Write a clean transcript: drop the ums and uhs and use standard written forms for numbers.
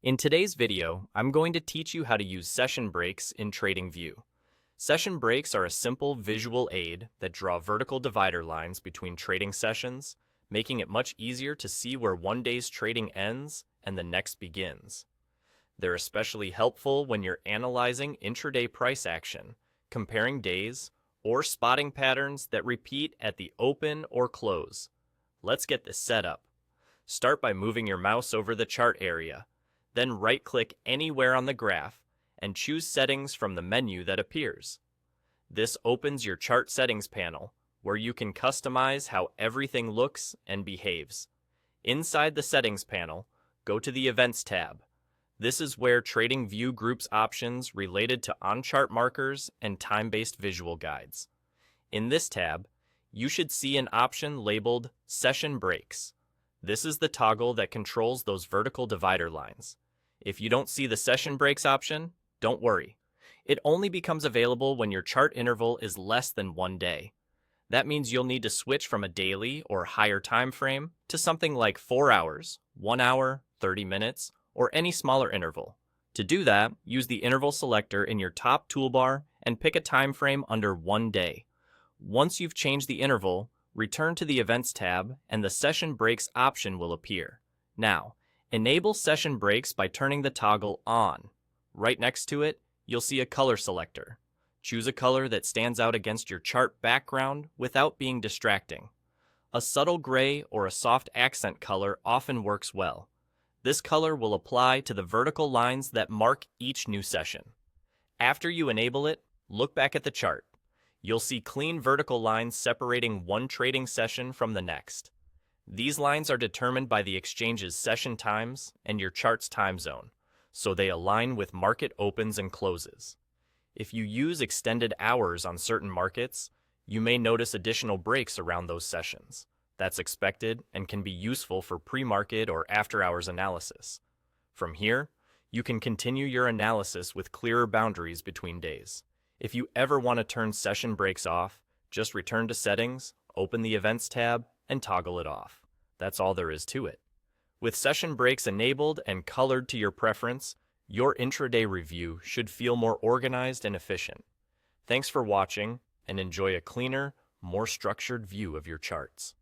In today's video, I'm going to teach you how to use session breaks in TradingView. Session breaks are a simple visual aid that draw vertical divider lines between trading sessions, making it much easier to see where one day's trading ends and the next begins. They're especially helpful when you're analyzing intraday price action, comparing days, or spotting patterns that repeat at the open or close. Let's get this set up. Start by moving your mouse over the chart area. Then right-click anywhere on the graph and choose Settings from the menu that appears. This opens your Chart Settings panel, where you can customize how everything looks and behaves. Inside the Settings panel, go to the Events tab. This is where TradingView groups options related to on-chart markers and time-based visual guides. In this tab, you should see an option labeled Session Breaks. This is the toggle that controls those vertical divider lines. If you don't see the Session Breaks option, don't worry. It only becomes available when your chart interval is less than 1 day. That means you'll need to switch from a daily or higher time frame to something like 4 hours, 1 hour, 30 minutes, or any smaller interval. To do that, use the interval selector in your top toolbar and pick a time frame under 1 day. Once you've changed the interval, return to the Events tab and the Session Breaks option will appear. Now, enable Session Breaks by turning the toggle on. Right next to it, you'll see a color selector. Choose a color that stands out against your chart background without being distracting. A subtle gray or a soft accent color often works well. This color will apply to the vertical lines that mark each new session. After you enable it, look back at the chart. You'll see clean vertical lines separating one trading session from the next. These lines are determined by the exchange's session times and your chart's time zone, so they align with market opens and closes. If you use extended hours on certain markets, you may notice additional breaks around those sessions. That's expected and can be useful for pre-market or after-hours analysis. From here, you can continue your analysis with clearer boundaries between days. If you ever want to turn session breaks off, just return to Settings, open the Events tab, and toggle it off. That's all there is to it. With session breaks enabled and colored to your preference, your intraday review should feel more organized and efficient. Thanks for watching, and enjoy a cleaner, more structured view of your charts.